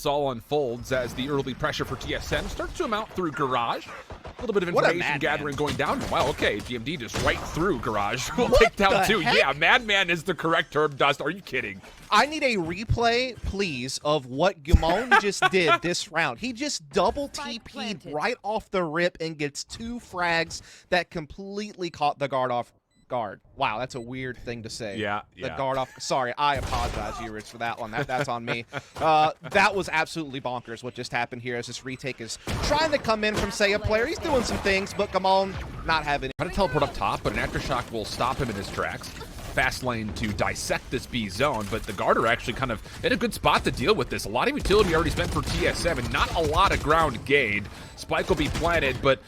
this all unfolds as the early pressure for TSM starts to amount through Garage. A little bit of information gathering going down. Wow, okay, GMD just right through Garage. We'll take down two. Heck? Yeah, Madman is the correct term, Dust. Are you kidding? I need a replay, please, of what Gumon just did this round. He just double TP'd right off the rip and gets 2 frags that completely caught the guard off guard. Wow, that's a weird thing to say. Yeah. The guard off. Sorry, I apologize, viewers, for that one. That's on me. That was absolutely bonkers what just happened here as this retake is trying to come in from, say, a player. He's doing some things, but Gumon not having it. Trying to teleport up top, but an Aftershock will stop him in his tracks. Fast lane to dissect this B zone, but the guard are actually kind of in a good spot to deal with this. A lot of utility already spent for TSM and not a lot of ground gained. Spike will be planted, but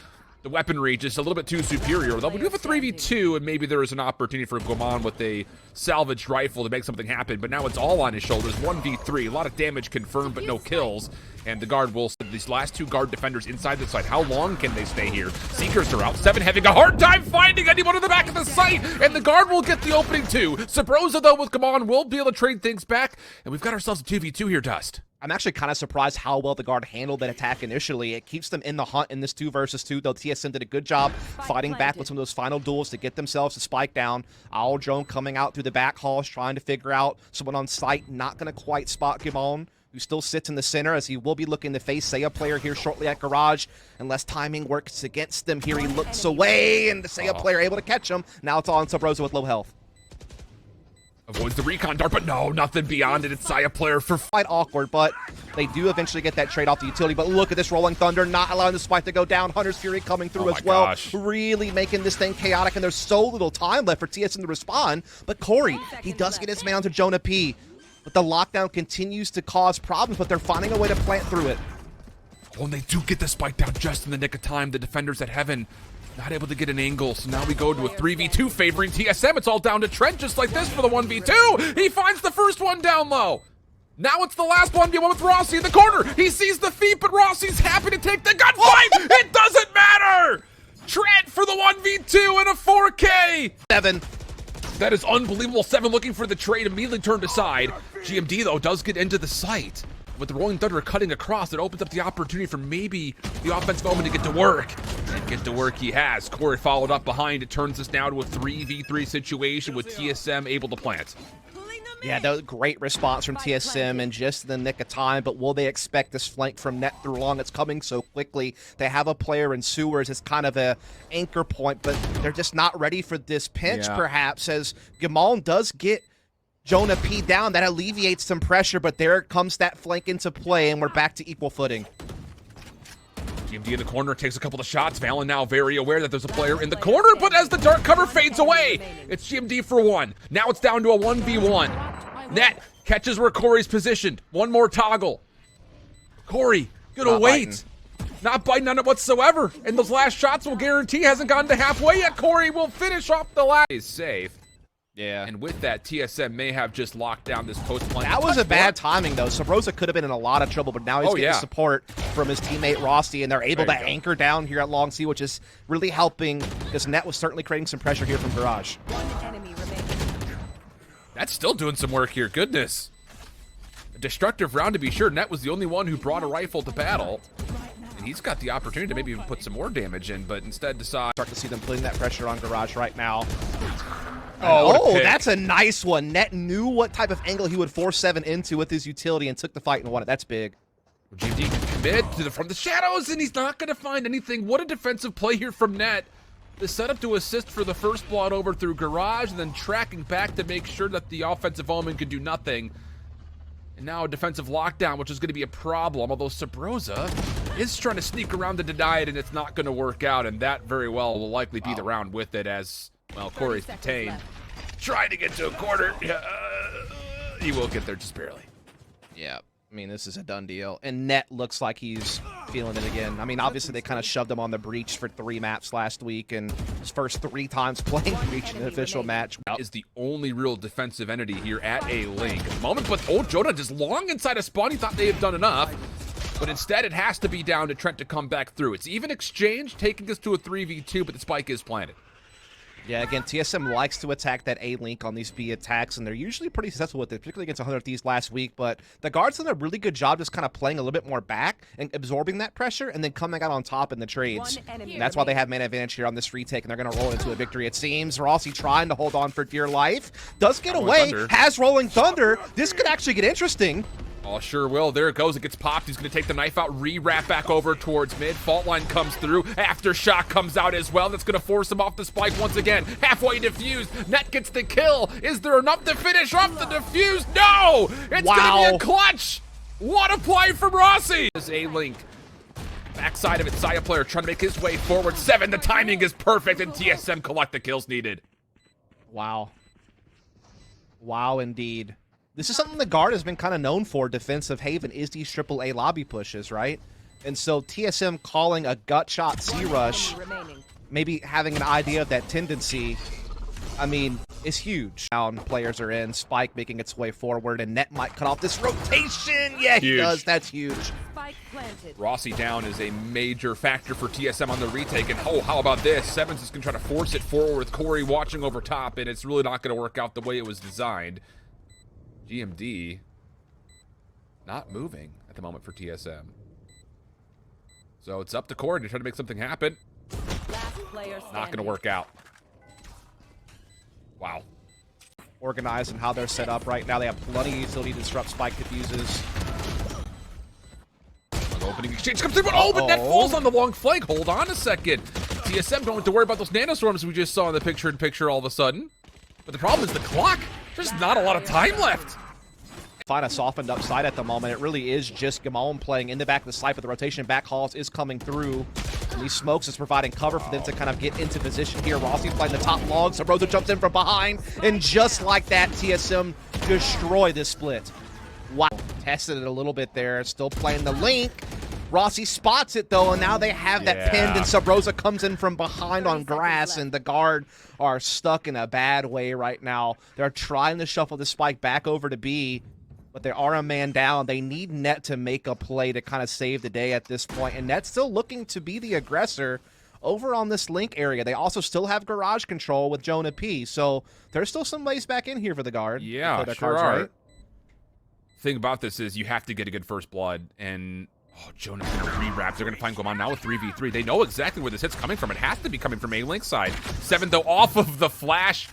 the weaponry just a little bit too superior. Though we do have a 3v2, and maybe there is an opportunity for Gomon with a salvaged rifle to make something happen, but now it's all on his shoulders. 1v3, a lot of damage confirmed, but no kills. And the guard will, these last 2 guard defenders inside the site, how long can they stay here? Seekers are out, 7 having a hard time finding anyone in the back of the site, and the guard will get the opening too. Sabrosa, though, with Gomon will be able to trade things back, and we've got ourselves a 2v2 here, Dust. I'm actually kind of surprised how well the guard handled that attack initially. It keeps them in the hunt in this 2 versus 2, though TSM did a good job fighting back with some of those final duels to get themselves a spike down. Owl Drone coming out through the back halls, trying to figure out someone on site, not going to quite spot Gimon, who still sits in the center as he will be looking to face Seiya player here shortly at Garage. Unless timing works against him here, he looks away, and the Seiya player able to catch him. Now it's all on Sabrosa with low health. Avoids the recon dart, but no, nothing beyond it. It's Seiya player for quite awkward, but they do eventually get that trade off the utility. But look at this Rolling Thunder, not allowing the spike to go down. Hunter's Fury coming through as well. Gosh. Really making this thing chaotic, and there's so little time left for TSM to respond. But Corey, he does get his man onto Jonah P. But the lockdown continues to cause problems, but they're finding a way to plant through it. Oh, and they do get the spike down just in the nick of time. The defenders at Heaven not able to get an angle, so now we go to a 3v2 favoring TSM. It's all down to Trent just like this for the 1v2. He finds the first one down low. Now it's the last 1v1 with Rossi in the corner. He sees the feet, but Rossi's happy to take the gunfight. It doesn't matter. Trent for the 1v2 and a 4K. 7. That is unbelievable. 7 looking for the trade, immediately turned aside. GMD, though, does get into the site. With the Rolling Thunder cutting across, it opens up the opportunity for maybe the offensive element to get to work. And get to work he has. Corey followed up behind. It turns us now to a 3v3 situation with TSM able to plant. Yeah, that was a great response from TSM in just the nick of time, but will they expect this flank from Net through long? It's coming so quickly. They have a player in Sewers as kind of a anchor point, but they're just not ready for this pinch, perhaps, as Gamal does get Jonah P down. That alleviates some pressure, but there comes that flank into play, and we're back to equal footing. GMD in the corner takes a couple of shots. Valen now very aware that there's a player in the corner, but as the dark cover fades away, it's GMD for 1. Now it's down to a 1v1. Net catches where Corey's positioned. One more toggle. Corey, gonna wait. Not biting on it whatsoever. And those last shots will guarantee hasn't gotten to halfway yet. Corey will finish off the last. Is safe. Yeah. And with that, TSM may have just locked down this post-plant. That was a bad timing, though. Sabrosa could have been in a lot of trouble, but now he's getting support from his teammate Rossi, and they're able to anchor down here at Long C, which is really helping, because Net was certainly creating some pressure here from Garage. That's still doing some work here. Goodness. A destructive round to be sure. Net was the only one who brought a rifle to battle. And he's got the opportunity to maybe even put some more damage in, but instead decides. Start to see them putting that pressure on Garage right now. Oh, that's a nice one. Net knew what type of angle he would force 7 into with his utility and took the fight and won it. That's big. GMD can commit from the shadows, and he's not going to find anything. What a defensive play here from Net. The setup to assist for the first blood over through Garage, and then tracking back to make sure that the offensive element could do nothing. And now a defensive lockdown, which is going to be a problem, although Sabrosa is trying to sneak around to deny it, and it's not going to work out, and that very well will likely be the round with it as... Well, Corey's detained. Trying to get to a quarter. He will get there just barely. Yeah, I mean, this is a done deal. And Net looks like he's feeling it again. I mean, obviously, they kind of shoved him on the Breach for 3 maps last week, and his first 3 times playing Breach in an official match. Is the only real defensive entity here at a link at the moment, but oh, Jonah just long inside a spawn. He thought they had done enough. But instead, it has to be down to Trent to come back through. It's even exchange, taking us to a 3v2, but the spike is planted. Yeah, again, TSM likes to attack that A-Link on these B attacks, and they're usually pretty successful with it, particularly against 100 Thieves last week, but the guards done a really good job just kind of playing a little bit more back and absorbing that pressure and then coming out on top in the trades. And that's why they have man advantage here on this retake, and they're going to roll into a victory, it seems. Rossi trying to hold on for dear life. Does get away, has Rolling Thunder. This could actually get interesting. Oh, sure will. There it goes. It gets popped. He's going to take the knife out, re-wrap back over towards mid. Fault line comes through. Aftershock comes out as well. That's going to force him off the spike once again. Halfway defused. Net gets the kill. Is there enough to finish off the defuse? No! It's going to be a clutch. What a play from Rossi. This A-Link. Backside of it, Saya player trying to make his way forward. 7. The timing is perfect, and TSM collect the kills needed. Wow. Wow, indeed. This is something the guard has been kind of known for, defensive Haven, is these AAA lobby pushes, right? And so TSM calling a gut shot C-Rush, maybe having an idea of that tendency, I mean, is huge. Down players are in, Spike making its way forward, and Net might cut off this rotation. Yeah, he does. That's huge. Rossi down is a major factor for TSM on the retake, and oh, how about this? Sevens is going to try to force it forward with Corey watching over top, and it's really not going to work out the way it was designed. GMD not moving at the moment for TSM. So it's up to Corey to try to make something happen. Not going to work out. Wow. Organized and how they're set up right now. They have plenty of utility to disrupt spike diffuses. Opening exchange comes through, but but Net falls on the long flank. Hold on a second. TSM don't have to worry about those nanostorms we just saw in the picture-in-picture all of a sudden. But the problem is the clock. There's not a lot of time left. Find a softened up side at the moment. It really is just Gamon playing in the back of the site, but the rotation back hauls is coming through. And these smokes is providing cover for them to kind of get into position here. Rossi's playing the top log. Sabrosa jumps in from behind. And just like that, TSM destroy this split. Wow. Tested it a little bit there. Still playing the link. Rossi spots it, though, and now they have that pinned, and Sabrosa comes in from behind on grass, and the guard are stuck in a bad way right now. They're trying to shuffle the spike back over to B, but they are a man down. They need Net to make a play to kind of save the day at this point, and Net's still looking to be the aggressor over on this link area. They also still have garage control with Jonah P, so there's still some ways back in here for the guard. Yeah, sure are. Right. Thing about this is you have to get a good first blood, and oh, Jonah's going to re-wrap. They're going to find Guamon now with 3v3. They know exactly where this hit's coming from. It has to be coming from A-Link side. 7, though, off of the flash.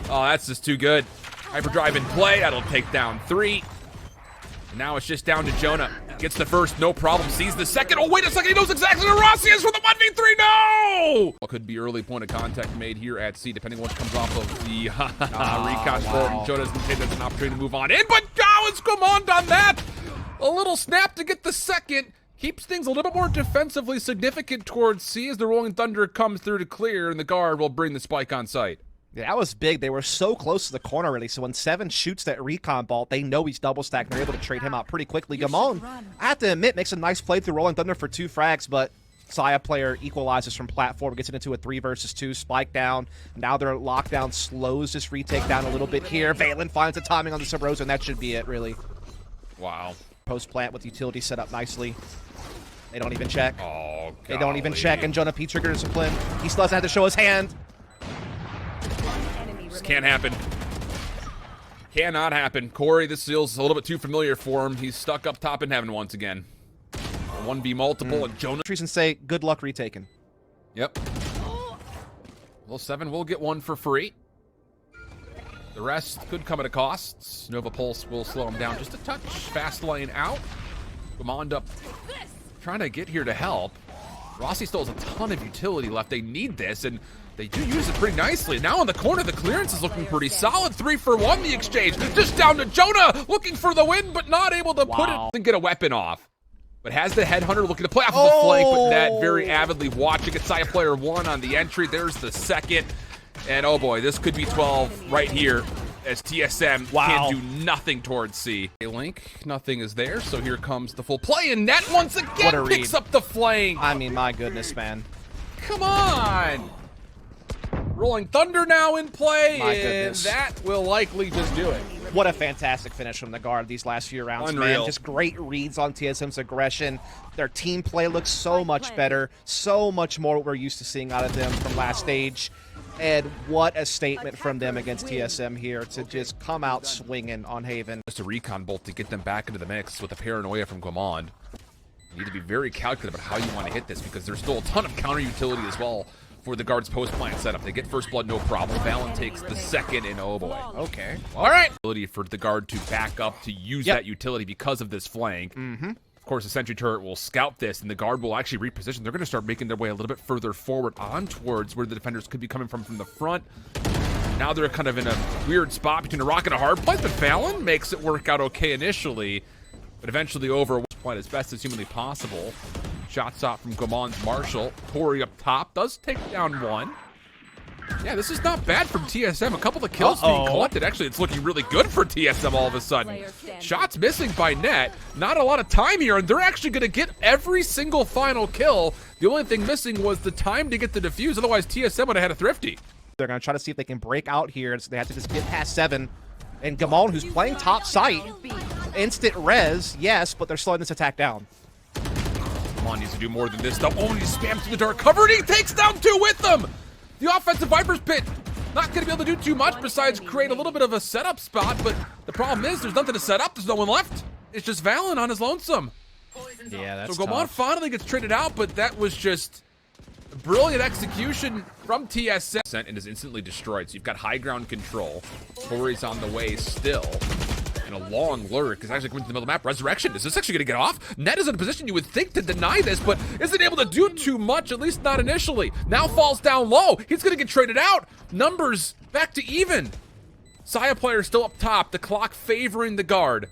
Oh, that's just too good. Hyperdrive in play. That'll take down 3. Now it's just down to Jonah. Gets the first, no problem. Sees the second. Oh, wait a second. He knows exactly where Rossi is for the 1v3. No! Could be early point of contact made here at C, depending on what comes off of the recon board. Jonah's going to take that as an opportunity to move on in, but how has Guamon done that? A little snap to get the second. Keeps things a little bit more defensively significant towards C as the Rolling Thunder comes through to clear, and the guard will bring the spike on site. Yeah, that was big. They were so close to the corner, really. So when 7 shoots that recon bolt, they know he's double stacked, and they're able to trade him out pretty quickly. Gamon, I have to admit, makes a nice play through Rolling Thunder for 2 frags, but Saya player equalizes from platform, gets it into a 3 versus 2, spike down. Now their lockdown slows this retake down a little bit here. Valen finds the timing on the Sabrosa, and that should be it, really. Wow. Post-plant with utility set up nicely. They don't even check. Oh, they don't even check, and Jonah P triggers discipline. He still doesn't have to show his hand. This can't happen. Cannot happen. Corey, this feels a little bit too familiar for him. He's stuck up top in heaven once again. 1v multiple, and Jonah. Treason say, good luck retaking. Yep. Well, 7 will get 1 for free. The rest could come at a cost. Nova Pulse will slow him down just a touch. Fast lane out. Gamond up trying to get here to help. Rossi still has a ton of utility left. They need this, and they do use it pretty nicely. Now in the corner, the clearance is looking pretty solid. 3 for 1, the exchange. Just down to Jonah, looking for the win, but not able to put it and get a weapon off. But has the Headhunter looking to play off of the flank, but Net very avidly watching it. Saya player 1 on the entry. There's the second. And oh boy, this could be 12 right here as TSM can do nothing towards C. A-Link, nothing is there, so here comes the full play, and Net once again picks up the flank. I mean, my goodness, man. Come on! Rolling Thunder now in play, and that will likely just do it. What a fantastic finish from the guard these last few rounds, man. Just great reads on TSM's aggression. Their team play looks so much better, so much more what we're used to seeing out of them from last stage. And what a statement from them against TSM here to just come out swinging on Haven. Just a recon bolt to get them back into the mix with a paranoia from Gourmand. You need to be very calculative about how you want to hit this because there's still a ton of counter utility as well for the guards post-plant setup. They get first blood, no problem. Valorant takes the second, and oh boy. Okay. All right. Ability for the guard to back up to use that utility because of this flank. Of course, the sentry turret will scout this, and the guard will actually reposition. They're going to start making their way a little bit further forward on towards where the defenders could be coming from the front. Now they're kind of in a weird spot between a rock and a hard place, but Fallon makes it work out okay initially, but eventually over point as best as humanly possible. Shot stop from Gourmand's Marshall. Tori up top does take down one. Yeah, this is not bad from TSM. A couple of kills being collected. Actually, it's looking really good for TSM all of a sudden. Shots missing by net. Not a lot of time here, and they're actually going to get every single final kill. The only thing missing was the time to get the defuse. Otherwise, TSM would have had a thrifty. They're going to try to see if they can break out here, so they have to just get past 7. And Gourmand, who's playing top site, instant res, yes, but they're slowing this attack down. Gourmand needs to do more than this, though. Oh, he spams through the dark cover, and he takes down 2 with them! The offensive Viper's Pit not going to be able to do too much besides create a little bit of a setup spot, but the problem is there's nothing to set up. There's no one left. It's just Valen on his lonesome. Yeah, that's so Gourmand finally gets traded out, but that was just a brilliant execution from TSM. And is instantly destroyed, so you've got high ground control. Tori's on the way still. And a long lurk is actually coming to the middle of the map. Resurrection, is this actually going to get off? Net is in a position you would think to deny this, but isn't able to do too much, at least not initially. Now falls down low. He's going to get traded out. Numbers back to even. Saya player still up top. The clock favoring the guard.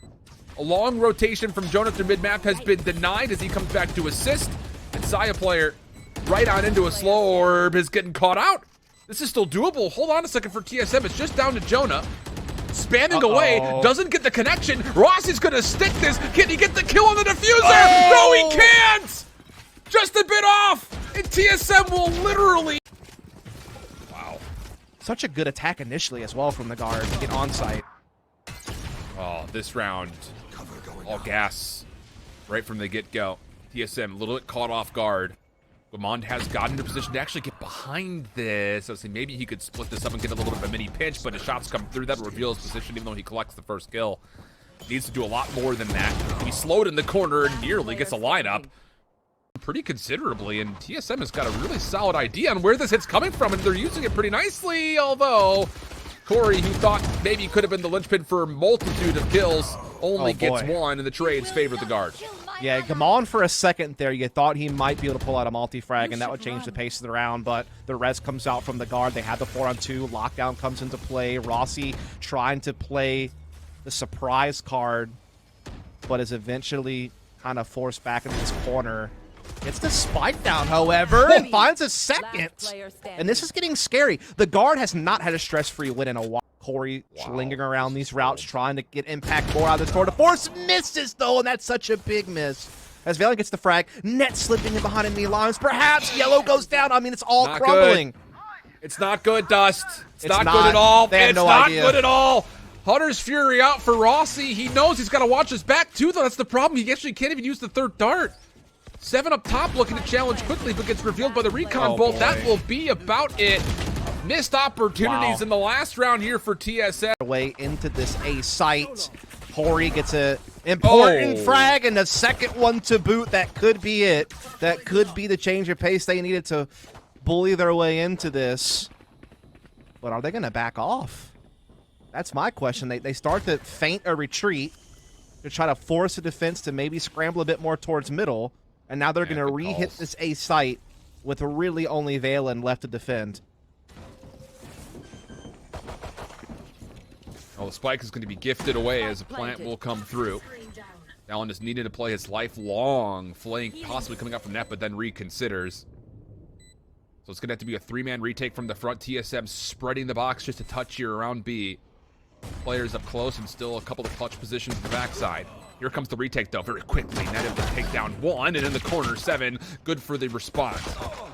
A long rotation from Jonah through mid-map has been denied as he comes back to assist. And Saya player right on into a slow orb is getting caught out. This is still doable. Hold on a second for TSM. It's just down to Jonah. Spamming away, doesn't get the connection. Rossi's gonna stick this. Can he get the kill on the diffuser? No, he can't! Just a bit off, and TSM will literally... Wow. Such a good attack initially as well from the guard to get on site. Oh, this round, all gas right from the get-go. TSM a little bit caught off guard. Gourmand has gotten into a position to actually get behind this. So maybe he could split this up and get a little bit of a mini pinch, but his shots come through. That will reveal his position even though he collects the first kill. Needs to do a lot more than that. He slowed in the corner and nearly gets a lineup pretty considerably, and TSM has got a really solid idea on where this hit's coming from, and they're using it pretty nicely, although Corey, who thought maybe could have been the linchpin for a multitude of kills, only gets one, and the trades favor the guard. Yeah, Gourmand for a second there, you thought he might be able to pull out a multi-frag, and that would change the pace of the round, but the res comes out from the guard. They had the 4-on-2. Lockdown comes into play. Rossi trying to play the surprise card, but is eventually kind of forced back into this corner. Gets the spike down, however, and finds a second. And this is getting scary. The guard has not had a stress-free win in a while. Corey slinging around these routes, trying to get impact more out of this tour de force. Misses, though, and that's such a big miss. As Valen gets the frag, Net slipping in behind enemy lines. Perhaps Yellow goes down. I mean, it's all crumbling. It's not good, Dust. It's not good at all. It's not good at all. Hunter's Fury out for Rossi. He knows he's got to watch his back, too, though. That's the problem. He actually can't even use the third dart. 7 up top looking to challenge quickly, but gets revealed by the recon bolt. That will be about it. Missed opportunities in the last round here for TSM. Way into this A site. Corey gets a important frag and a second one to boot. That could be it. That could be the change of pace they needed to bully their way into this. But are they going to back off? That's my question. They start to feint a retreat to try to force the defense to maybe scramble a bit more towards middle. And now they're going to re-hit this A site with really only Valen left to defend. Well, the spike is going to be gifted away as a plant will come through. Allen is needed to play his lifelong flank, possibly coming up from net, but then reconsiders. So it's going to have to be a 3-man retake from the front. TSM spreading the box just a touch here around B. Players up close and still a couple of clutch positions at the backside. Here comes the retake, though, very quickly. Net able to take down 1, and in the corner, 7. Good for the response.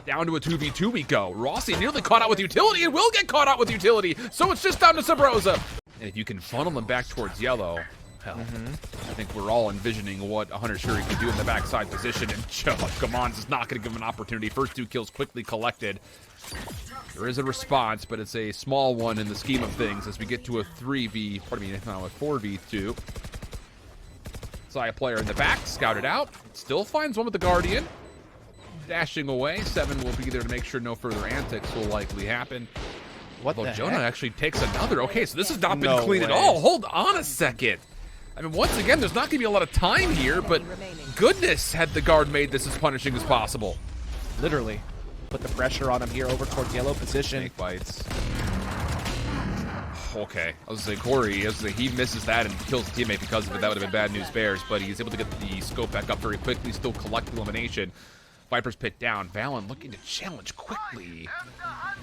Down to a 2v2 we go. Rossi nearly caught out with utility and will get caught out with utility, so it's just down to Sabrosa. And if you can funnel them back towards Yellow, Well, I think we're all envisioning what a Hunter Shuri could do in the backside position, and Joe, come on, is not going to give him an opportunity. First 2 kills quickly collected. There is a response, but it's a small one in the scheme of things as we get to a 4v2. Saya player in the back, scouted out. Still finds one with the Guardian. Dashing away. 7 will be there to make sure no further antics will likely happen. What Although the Jonah heck? actually takes another. Okay, so this has not been No clean at way. all. Hold on a second. I mean, once again, there's not going to be a lot of time here, but goodness, had the guard made this as punishing as possible. Literally. Put the pressure on him here over towards yellow position. Snake bites. Okay, I was going to say, Corey, he misses that and kills the teammate because of it. That would have been bad news bears, but he's able to get the scope back up very quickly, still collect elimination. Viper's pit down. Valen looking to challenge quickly.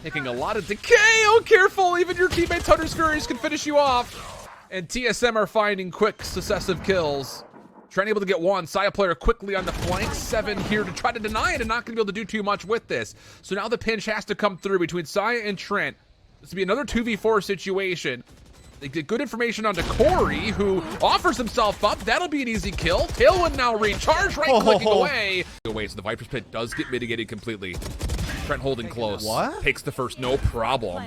Taking a lot of decay. Oh, careful. Even your teammates, Hunter's Furies, can finish you off. And TSM are finding quick, successive kills. Trent able to get 1. Saya player quickly on the flank. 7 here to try to deny it and not going to be able to do too much with this. So now the pinch has to come through between Saya and Trent. This will be another 2v4 situation. They get good information onto Corey, who offers himself up. That'll be an easy kill. Tailwind now recharge, right-clicking away. So the Viper's Pit does get mitigated completely. Trent holding close. What? Takes the first, no problem.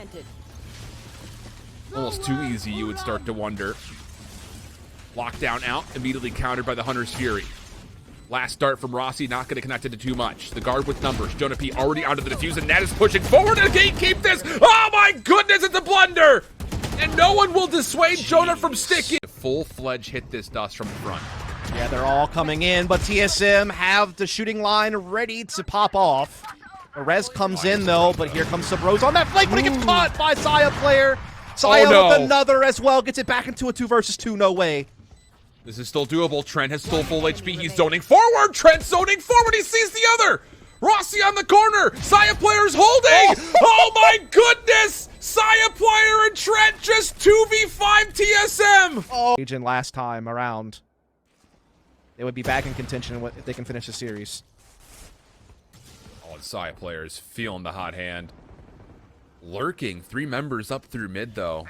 Almost too easy, you would start to wonder. Lockdown out, immediately countered by the Hunter's Fury. Last start from Rossi, not going to connect it to too much. The guard with numbers. Jonah P already onto the defuse, and Nat is pushing forward to gatekeep this. Oh my goodness, it's a blunder! And no one will dissuade Jonah from sticking. Full-fledged hit this dust from the front. Yeah, they're all coming in, but TSM have the shooting line ready to pop off. The res comes in, though, but here comes some Rose on that flank, but he gets caught by Saya player. Saya with another as well, gets it back into a 2 versus 2, no way. This is still doable. Trent has still full HP. He's zoning forward. Trent zoning forward. He sees the other. Rossi on the corner. Saya player's holding. Oh my goodness. Saya player and Trent just 2v5 TSM. Oh. Agent last time around. They would be back in contention if they can finish the series. Oh, and Saya player is feeling the hot hand. Lurking. 3 members up through mid, though.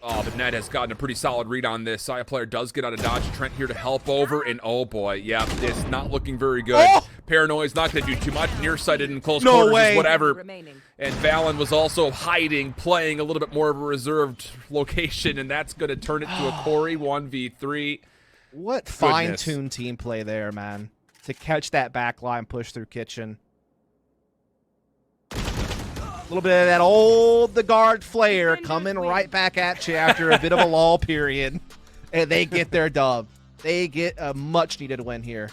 Oh, but Ned has gotten a pretty solid read on this. Saya player does get out of dodge. Trent here to help over, and oh boy, yeah, it's not looking very good. Oh! Paranoia's not going to do too much. Nearsighted in close quarters is whatever. And Valen was also hiding, playing a little bit more of a reserved location, and that's going to turn it to a Corey 1v3. What fine-tuned team play there, man. To catch that backline push through Kitchen. A little bit of that old the guard flair coming right back at you after a bit of a lull period. And they get their dub. They get a much-needed win here.